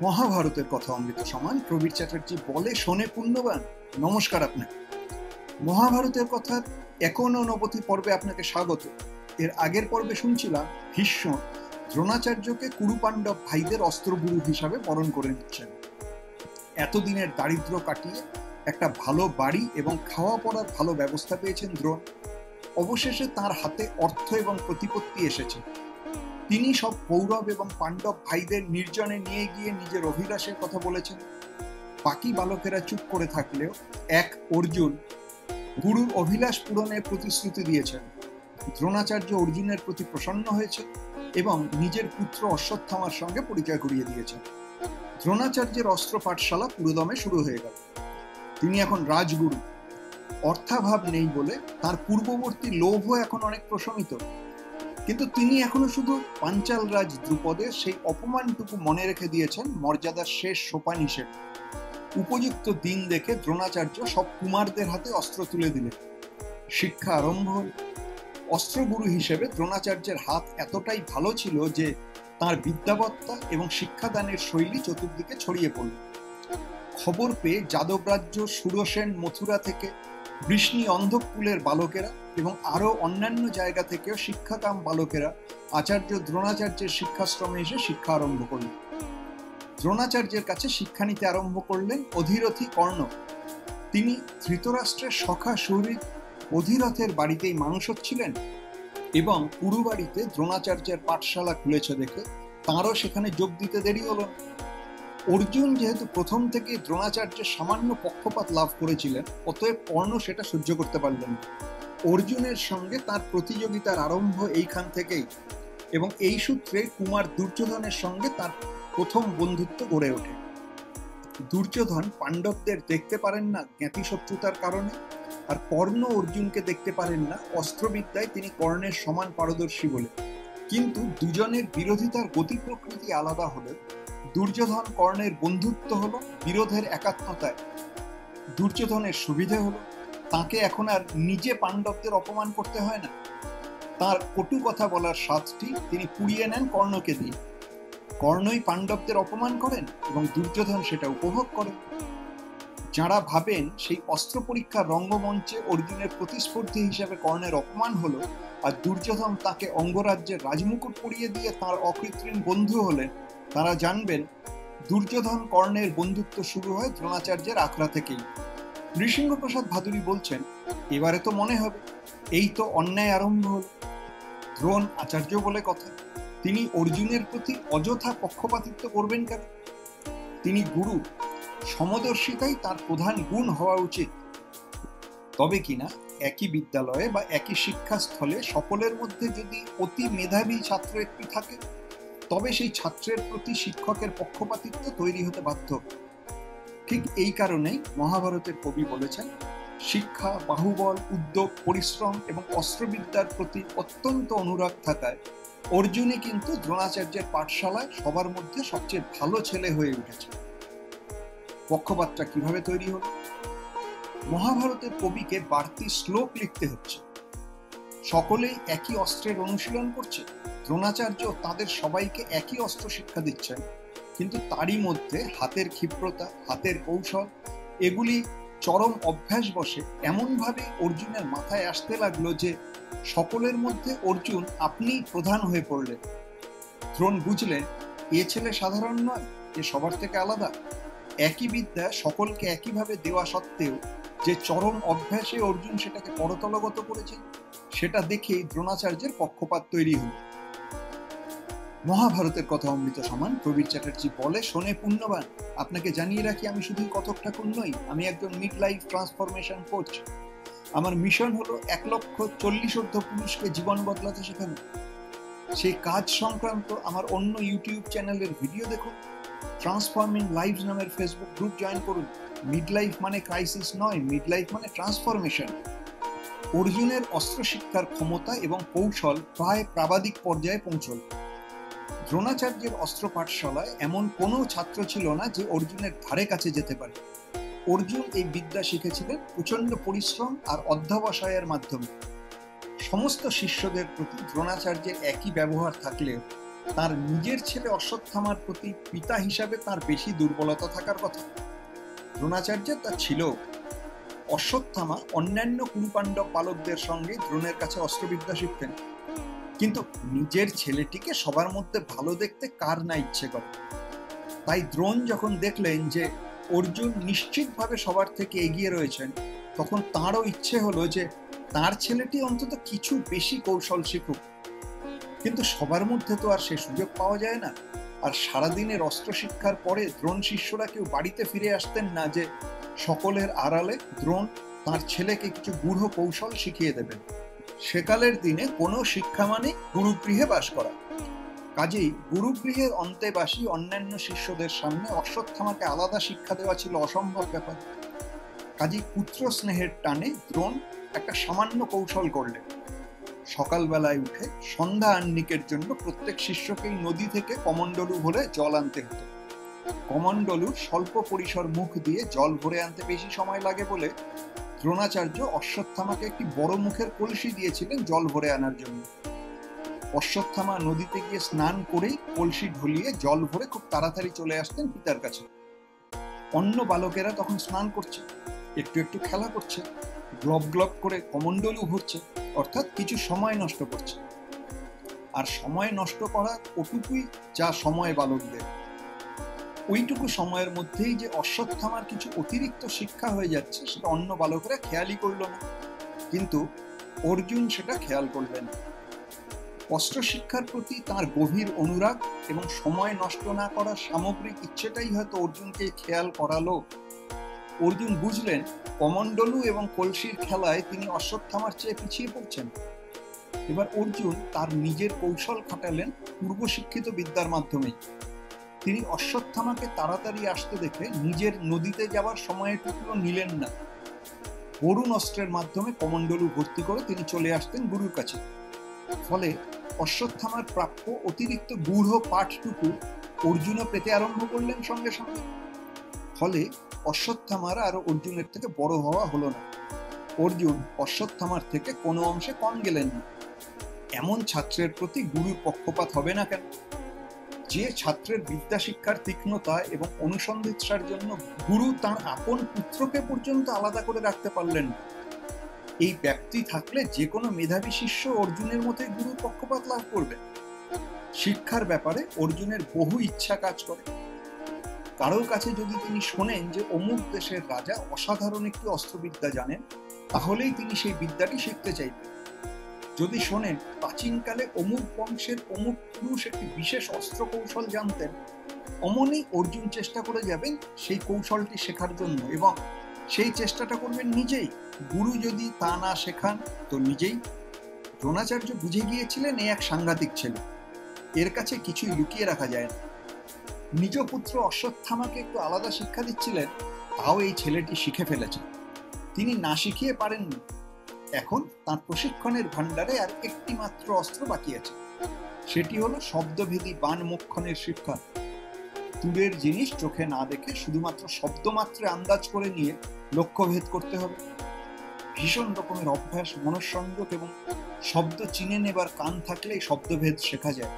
মহাভারতের কথা অমৃত সমান প্রবীর চ্যাটার্জি বলে শোনে পুণ্যবান। নমস্কার আপনাকে। মহাভারতের কথা একানব্বই পর্বে আপনাকে স্বাগত। এর আগের পর্বে শুনছিলাম ভীষ্ম দ্রোণাচার্যকে কুরু পাণ্ডব ভাইদের অস্ত্রগুরু হিসাবে বরণ করে নিচ্ছেন। এতদিনের দারিদ্র্য কাটিয়ে একটা ভালো বাড়ি এবং খাওয়া পড়ার ভালো ব্যবস্থা পেয়েছেন দ্রোণ। অবশেষে তার হাতে অর্থ এবং প্রতিপত্তি এসেছে। তিনি সব কৌরব এবং পাণ্ডব ভাইদের নির্জনে নিয়ে গিয়ে নিজের অভিলাষের কথা বলেছেন। বাকি বালকেরা চুপ করে থাকলেও এক অর্জুন গুরুর অভিলাষ পূরণের প্রতিশ্রুতি দিয়েছেন। দ্রোণাচার্য অর্জুনের প্রতি প্রসন্ন হয়েছে এবং নিজের পুত্র অশ্বত্থামার সঙ্গে পরিচয় করিয়ে দিয়েছেন। দ্রোণাচার্যের অস্ত্র পাঠশালা পুরোদমে শুরু হয়ে গেল। তিনি এখন রাজগুরু। অর্থাভাব নেই বলে তার পূর্ববর্তী লোভও এখন অনেক প্রশমিত, কিন্তু তিনি এখনো শুধু পাঞ্চাল রাজ দ্রুপদের সেই অপমানটুকু মনে রেখে দিয়েছেন মর্যাদার শেষ সোপান হিসেবে। উপযুক্ত দিন দেখে দ্রোণাচার্য সব কুমারদের হাতে অস্ত্র তুলে দিলেন। শিক্ষা আরম্ভ হল। অস্ত্রগুরু হিসেবে দ্রোণাচার্যের হাত এতটাই ভালো ছিল যে তার বিদ্যাবত্তা এবং শিক্ষাদানের শৈলী চতুর্দিকে ছড়িয়ে পড়ল। খবর পেয়ে যাদবরাজ্য, সুরসেন, মথুরা থেকে বৃষ্ণি অন্ধকুলের বালকেরা এবং আরো অন্যান্য জায়গা থেকেও শিক্ষাকাম বালকেরা আচার্য দ্রোণাচার্যের শিক্ষাশ্রমে এসে শিক্ষা আরম্ভ করলেন। দ্রোণাচার্যের কাছে শিক্ষা নিতে আরম্ভ করলেন অধিরথী কর্ণ। তিনি ধৃতরাষ্ট্রের সখা সুহৃদ অধিরথের বাড়িতেই মানুষ হচ্ছিলেন এবং পুরু বাড়িতে দ্রোণাচার্যের পাঠশালা খুলেছে দেখে তাঁরও সেখানে যোগ দিতে দেরি হলো। অর্জুন যেহেতু প্রথম থেকে দ্রোণাচার্যের সামান্য পক্ষপাত লাভ করেছিলেন, অতএব কর্ণ সেটা সহ্য করতে পারলেন না। অর্জুনের সঙ্গে তার প্রতিযোগিতার আরম্ভ এইখান থেকেই এবং এই সূত্রে কুমার দুর্যোধনের সঙ্গে তার প্রথম বন্ধুত্ব গড়ে ওঠে। দুর্যোধন পাণ্ডবদের দেখতে পারেন না জ্ঞাতি শত্রুতার কারণে, আর কর্ণ অর্জুনকে দেখতে পারেন না অস্ত্রবিদ্যায় তিনি কর্ণের সমান পারদর্শী বলে। কিন্তু দুজনের বিরোধিতার গতি প্রকৃতি আলাদা হলে দুর্যোধন কর্ণের বন্ধুত্ব হলো বিরোধের একাত্মতায়। দুর্যোধনের সুবিধে হলো তাকে এখন আর নিজে পাণ্ডবদের অপমান করতে হয় না। তার কটু কথা বলার স্বাদটি তিনি পুড়িয়ে নেন কর্ণকে দিয়ে। কর্ণই পাণ্ডবদের অপমান করেন এবং দুর্যোধন সেটা উপভোগ করেন। যাঁরা ভাবেন সেই অস্ত্র পরীক্ষার রঙ্গমঞ্চে অর্জুনের প্রতিস্পর্ধী হিসেবে কর্ণের অপমান হলো আর দুর্যোধন তাকে অঙ্গরাজ্যের রাজমুকুট পরিয়ে দিয়ে তার অকৃত্রিম বন্ধু হলেন, তারা জানবেন দুর্যোধন কর্ণের বন্ধুত্ব শুরু হয় দ্রোণাচার্যের আখড়া থেকেই। নৃসিংহপ্রসাদ ভাদুরী বলছেন, এবারে তো মনে হবে এই তো অন্যায় আরম্ভ হল। দ্রোণ আচার্য বলে কথা, তিনি অর্জুনের প্রতি অযথা পক্ষপাতিত্ব করবেন কেন? তিনি গুরু, সমদর্শিতাই তার প্রধান গুণ হওয়া উচিত। তবে কিনা একই বিদ্যালয়ে বা একই শিক্ষাস্থলে সকলের মধ্যে যদি অতি মেধাবী ছাত্র একটি থাকে, তবে সেই ছাত্রের প্রতি শিক্ষকের পক্ষপাতিত্ব তৈরি হতে বাধ্য। ঠিক এই কারণেই মহাভারতের কবি বলেছেন, শিক্ষা, বাহুবল, উদ্যোগ, পরিশ্রম এবং অস্ত্রবিদ্যার প্রতি অত্যন্ত অনুরাগ থাকায় অর্জুনই কিন্তু দ্রোণাচার্যের পাঠশালায় সবার মধ্যে সবচেয়ে ভালো ছেলে হয়ে উঠেছে। পক্ষপাতটা কিভাবে তৈরি হলো? মহাভারতের কবিকে বাড়তি শ্লোক লিখতে হচ্ছে। সকলেই একই অস্ত্রের অনুশীলন করছে। দ্রোণাচার্য তাদের সবাইকে একই অস্ত্র শিক্ষা দিচ্ছেন, কিন্তু তারই মধ্যে হাতের ক্ষিপ্রতা, হাতের কৌশল, এগুলি চরম অভ্যাস বসে এমনভাবে অর্জুনের মাথায় আসতে লাগলো যে সকলের মধ্যে অর্জুন আপনিই প্রধান হয়ে পড়লেন। দ্রোণ বুঝলেন এ ছেলে সাধারণ নয়, এ সবার থেকে আলাদা। একই বিদ্যা সকলকে একইভাবে দেওয়া সত্ত্বেও যে চরম অভ্যাসে অর্জুন সেটাকে করতলগত করেছে, সেটা দেখেই দ্রোণাচার্যের পক্ষপাত তৈরি হল। মহাভারতের কথা অমৃত সমান প্রবীর চ্যাটার্জি বলে শোনে পুণ্যবান। আপনাকে জানিয়ে রাখি, আমি শুধুই কথক ঠাকুর নই, আমি একজন মিড লাইফ ট্রান্সফরমেশন কোচ। আমার মিশন হলো 1,40,000 পুরুষকে জীবন বদলাতে শেখানো। সেই কাজ সংক্রান্ত আমার অন্য ইউটিউব চ্যানেলের ভিডিও দেখুন। ট্রান্সফর্মিং লাইফ নামের ফেসবুক গ্রুপ জয়েন করুন। মিড লাইফ মানে ক্রাইসিস নয়, মিড লাইফ মানে ট্রান্সফরমেশন। অর্জুনের অস্ত্র শিক্ষার ক্ষমতা এবং কৌশল প্রায় প্রাবাদিক পর্যায়ে পৌঁছল। দ্রোণাচার্যের অস্ত্র পাঠশালায় এমন কোনো ছাত্র ছিল না যে অর্জুনের ধারে কাছে যেতে পারে। অর্জুন এই বিদ্যা শিখেছিলেন প্রচন্ড পরিশ্রম আর অধ্যবসায়ের মাধ্যমে। সমস্ত শিষ্যদের প্রতি দ্রোণাচার্যের একই ব্যবহার থাকলেও তার নিজের ছেলে অশ্বত্থামার প্রতি পিতা হিসাবে তার বেশি দুর্বলতা থাকার কথা। দ্রোণাচার্যের তা ছিল। অশ্বত্থামা অন্যান্য কুরুপাণ্ডব বালকদের সঙ্গে দ্রোণের কাছে অস্ত্রবিদ্যা শিখতেন, কিন্তু নিজের ছেলেটিকে সবার মধ্যে ভালো দেখতে কার না ইচ্ছে করে। তাই দ্রোণ যখন দেখলেন যে অর্জুন নিশ্চিতভাবে সবার থেকে এগিয়ে রয়েছেন, তখন তাঁরও ইচ্ছে হলো যে তার ছেলেটি অন্তত কিছু বেশি কৌশল শিখুক। কিন্তু সবার মধ্যে তো আর সে সুযোগ পাওয়া যায় না। আর সারাদিনের অস্ত্র শিক্ষার পরে দ্রোণ শিষ্যরা কেউ বাড়িতে ফিরে আসতেন না যে সকলের আড়ালে দ্রোণ তার ছেলেকে কিছু গূঢ় কৌশল শিখিয়ে দেবেন। সেকালের দিনে কোনো শিক্ষা মানে গুরুগৃহে বাস করা। কাজেই গুরুগৃহের অন্তেবাসী অন্যান্য শিষ্যদের সামনে অশ্বত্থামাকে আলাদা শিক্ষা দেওয়া ছিল অসম্ভব ব্যাপার। কাজেই পুত্র স্নেহের টানে দ্রোণ একটা সামান্য কৌশল করলেন। সকালবেলায় উঠে সন্ধ্যা আহ্নিকের জন্য প্রত্যেক শিষ্যকেই নদী থেকে কমণ্ডলু ভরে জল আনতে হতো। কমণ্ডলুর স্বল্প পরিসর মুখ দিয়ে জল ভরে আনতে বেশি সময় লাগে বলে দ্রোণাচার্য অশ্বত্থামাকে একটি বড় মুখের কলসি দিয়েছিলেন জল ভরে আনার জন্য। অশ্বত্থামা নদীতে গিয়ে স্নান করেই কলসি ঢুলিয়ে জল ভরে খুব তাড়াতাড়ি চলে আসতেন পিতার কাছে। অন্য বালকেরা তখন স্নান করছে, একটু একটু খেলা করছে, গ্লব গ্লব করে কমণ্ডলু ভরছে, অর্থাৎ কিছু সময় নষ্ট করছে। আর সময় নষ্ট করা ওটুকুই যা সময় বালকদের। ওইটুকু সময়ের মধ্যেই যে অশ্বত্থামার কিছু অতিরিক্ত শিক্ষা হয়ে যাচ্ছে সেটা অন্য বালকরা খেয়ালই করল না, কিন্তু অর্জুন সেটা খেয়াল করলেন। অস্ত্র শিক্ষার প্রতি তার গভীর অনুরাগ এবং সময় নষ্ট না করার সামগ্রিক ইচ্ছেটাই হয়তো অর্জুনকে খেয়াল করালো। অর্জুন বুঝলেন কমণ্ডলু এবং কলসির খেলায় তিনি অশ্বত্থামার চেয়ে পিছিয়ে পড়ছেন। এবার অর্জুন তার নিজের কৌশল খাটালেন পূর্ব শিক্ষিত বিদ্যার মাধ্যমে। তিনি অশ্বত্থামাকে তাড়াতাড়ি আসতে দেখে নিজের নদীতে যাওয়ার সময়টুকুও নিলেন না। বরুণ অস্ত্রের মাধ্যমে কমণ্ডলু ভর্তি করে তিনি চলে আসতেন গুরুর কাছে। ফলে অশ্বত্থামার প্রাপ্য অতিরিক্ত গূঢ় পাঠটুকু অর্জুনও পেতে আরম্ভ করলেন সঙ্গে সঙ্গে। ফলে অশ্বত্থামার আর অর্জুনের থেকে বড় হওয়া হলো না। অর্জুন অশ্বত্থামার থেকে কোনো অংশে কম গেলেন না। এমন ছাত্রের প্রতি গুরুর পক্ষপাত হবে না কেন? যে ছাত্রের বিদ্যা শিক্ষার তীক্ষ্ণতা এবং অনুসন্ধিৎসার জন্য গুরু তার আপন পুত্রকে পর্যন্ত আলাদা করে রাখতে পারলেন না, এই ব্যক্তি থাকলে যে কোনো মেধাবী শিষ্য অর্জুনের মতোই গুরুর পক্ষপাত লাভ করবে। শিক্ষার ব্যাপারে অর্জুনের বহু ইচ্ছা কাজ করে। কারোর কাছে যদি তিনি শোনেন যে অমুক দেশের রাজা অসাধারণ একটি অস্ত্রবিদ্যা জানেন, তাহলেই তিনি সেই বিদ্যাটি শিখতে চাইবেন। যদি শোনেন প্রাচীনকালে অমুক বংশের অমুক পুরুষ একটি বিশেষ অস্ত্র কৌশল জানতেন, অমনি অর্জুন চেষ্টা করে যাবেন সেই কৌশলটি শেখার জন্য, এবং সেই চেষ্টাটা করবেন নিজেই। গুরু যদি তা না শেখান তো নিজেই। দ্রোণাচার্য বুঝে গিয়েছিলেন এ এক সাংঘাতিক ছেলে, এর কাছে কিছুই লুকিয়ে রাখা যায় না। নিজ পুত্র অশ্বত্থামাকে একটু আলাদা শিক্ষা দিচ্ছিলেন, তাও এই ছেলেটি শিখে ফেলেছে। তিনি না শিখিয়ে পারেননি। এখন তার প্রশিক্ষণের ভাণ্ডারে আর একটি মাত্র অস্ত্র বাকি আছে, সেটি হলো শব্দভেদী বাণ মোক্ষণের শিক্ষা। দূরের জিনিস চোখে না দেখে শুধুমাত্র শব্দমাত্রে আন্দাজ করে নিয়ে লক্ষ্যভেদ করতে হবে। ভীষণ রকমের অভ্যাস, মনঃসংযোগ এবং শব্দ চিনে নেবার কান থাকলেই শব্দভেদ শেখা যায়।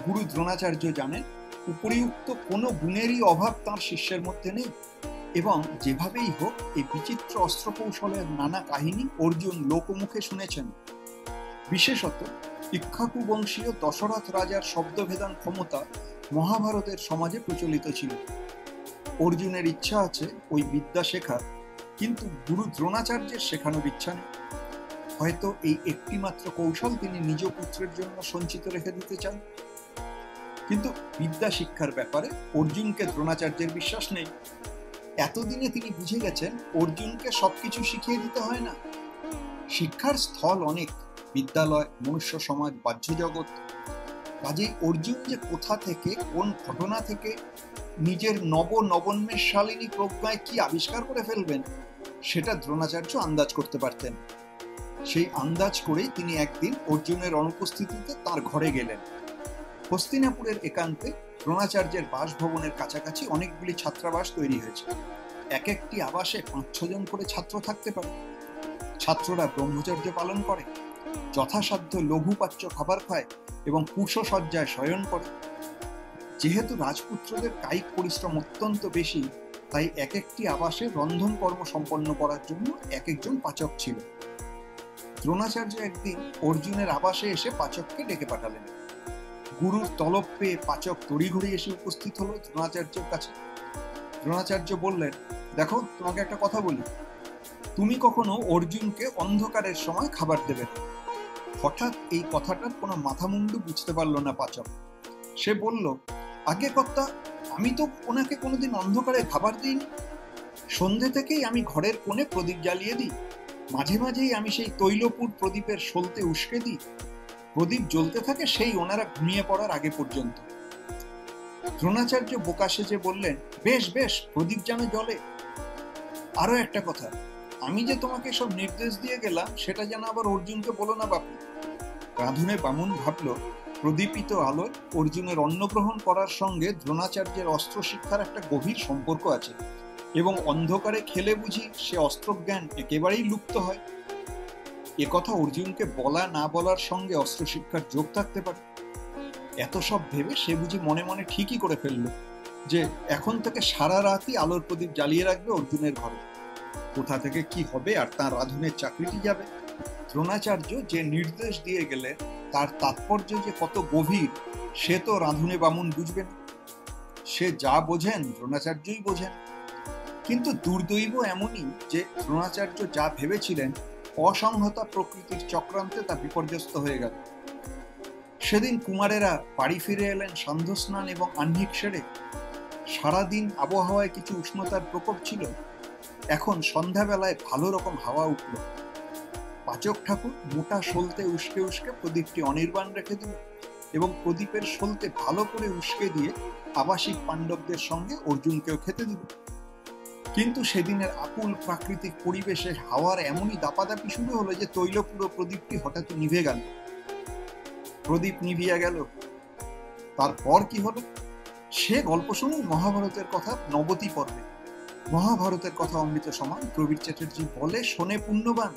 গুরু দ্রোণাচার্য জানেন উপরিউক্ত কোনো গুণেরই অভাব তাঁর শিষ্যের মধ্যে নেই, এবং যেভাবেই হোক এই বিচিত্র অস্ত্র কৌশলের নানা কাহিনী অর্জুন লোকমুখে শুনেছেন। বিশেষত ইক্ষ্বাকু বংশীয় দশরথ রাজার শব্দভেদান ক্ষমতা মহাভারতের সমাজে প্রচলিত ছিল। অর্জুনের ইচ্ছা আছে ওই বিদ্যা শেখার, কিন্তু গুরু দ্রোণাচার্যের শেখানোর ইচ্ছা নেই। হয়তো এই একটি মাত্র কৌশল তিনি নিজ পুত্রের জন্য সঞ্চিত রেখে দিতে চান। কিন্তু বিদ্যা শিক্ষার ব্যাপারে অর্জুনকে দ্রোণাচার্যের বিশ্বাস নেই। এতদিনে তিনি বুঝে গেছেন অর্জুনকে সবকিছু শিখিয়ে দিতে হয় না। শিক্ষার স্থল অনেক, বিদ্যালয়, মনুষ্য সমাজ, বাহ্য জগৎ। কাজেই অর্জুন যে কোথা থেকে, কোন ঘটনা থেকে নিজের নবন্মেষশালিনী প্রজ্ঞায় কি আবিষ্কার করে ফেলবেন, সেটা দ্রোণাচার্য আন্দাজ করতে পারতেন। সেই আন্দাজ করেই তিনি একদিন অর্জুনের অনুপস্থিতিতে তার ঘরে গেলেন। হস্তিনাপুরের একান্তে দ্রোণাচার্যের বাসভবনের কাছাকাছি অনেকগুলি ছাত্রাবাস তৈরি হয়েছে। এক একটি আবাসে ৫-৬ জন করে ছাত্র থাকতে পারে। ছাত্ররা ব্রহ্মচর্য পালন করে, যথাসাধ্য লঘুপাচ্য খাবার খায় এবং কুশসজ্জায় শয়ন করে। যেহেতু রাজপুত্রদের কায়িক পরিশ্রম অত্যন্ত বেশি, তাই এক একটি আবাসে রন্ধন কর্ম সম্পন্ন করার জন্য এক একজন পাচক ছিল। দ্রোণাচার্য একদিন অর্জুনের আবাসে এসে পাচককে ডেকে পাঠালেন। গুরুর তলব পেয়ে পাচক তড়িঘড়ি এসে উপস্থিত হলো দ্রোণাচার্যের কাছে। দ্রোণাচার্য বললেন, দেখো, তোমাকে একটা কথা বলি, তুমি কখনো অর্জুনকে অন্ধকারের সময় খাবার দেবে না। হঠাৎ এই কথাটার কোনো মাথামুন্ডু বুঝতে পারল না পাচক। সে বলল, আগে কর্তা, আমি তো ওনাকে কোনোদিন অন্ধকারে খাবার দিইনি। সন্ধে থেকেই আমি ঘরের কোণে প্রদীপ জ্বালিয়ে দিই। মাঝে মাঝেই আমি সেই তৈলপুর প্রদীপের সলতে উস্কে দিই। প্রদীপ জ্বলতে থাকে সেই ওনারা ঘুমিয়ে পড়ার আগে পর্যন্ত। দ্রোণাচার্য বোকা সেজে বললেন, বেশ বেশ, প্রদীপ যেন জ্বলে। আরো একটা কথা, আমি যে তোমাকে সব নির্দেশ দিয়ে গেলাম সেটা যেন আবার অর্জুনকে বলো না বাপু। রাঁধুনে বামুন ভাবল, প্রদীপিত আলোয় অর্জুনের অন্নগ্রহণ করার সঙ্গে দ্রোণাচার্যের অস্ত্র শিক্ষার একটা গভীর সম্পর্ক আছে, এবং অন্ধকারে খেলে বুঝি সে অস্ত্রজ্ঞান একেবারেই লুপ্ত হয়। একথা অর্জুনকে বলা না বলার সঙ্গে অস্ত্র শিক্ষার যোগ থাকতে পারে। এত সব ভেবে সে বুঝি মনে মনে ঠিকই করে ফেলল যে এখন থেকে সারা রাতই আলোর প্রদীপ জ্বালিয়ে রাখবে অর্জুনের ঘরে। কোথা থেকে কি হবে আর তার রাঁধুনের চাকরিটি যাবে। দ্রোণাচার্য যে নির্দেশ দিয়ে গেলে তার তাৎপর্য যে কত গভীর সে তো রাঁধুনে বামুন বুঝবেন। সে যা বোঝেন দ্রোণাচার্যই বোঝেন। কিন্তু দুর্দৈব এমনই যে দ্রোণাচার্য যা ভেবেছিলেন অসংহতা প্রকৃতির চক্রান্তে তা বিপর্যস্ত হয়ে গেল। সেদিন কুমারেরা বাড়ি ফিরে এলেন সান্ধ্য স্নান এবং আহ্নিক সেরে। সারাদিন আবহাওয়ায় কিছু উষ্ণতার প্রকোপ ছিল। এখন সন্ধ্যাবেলায় ভালো রকম হাওয়া উঠল। পাচক ঠাকুর মোটা সলতে উস্কে উস্কে প্রদীপটি অনির্বাণ রেখে দিল এবং প্রদীপের সলতে ভালো করে উস্কে দিয়ে আবাসিক পাণ্ডবদের সঙ্গে অর্জুনকেও খেতে দিল। কিন্তু সেদিনের আকুল প্রাকৃতিক পরিবেশে হাওয়ার এমনই দাপাদাপি শুরু হলো যে তৈলপুরো প্রদীপটি হঠাৎ নিভে গেল। প্রদীপ নিভিয়া গেল। তারপর কি হলো সে গল্প শুনুন মহাভারতের কথা নবতী পর্বে। মহাভারতের কথা অমৃত সমান প্রবীর চ্যাটার্জি বলে শোনে পুণ্যবান।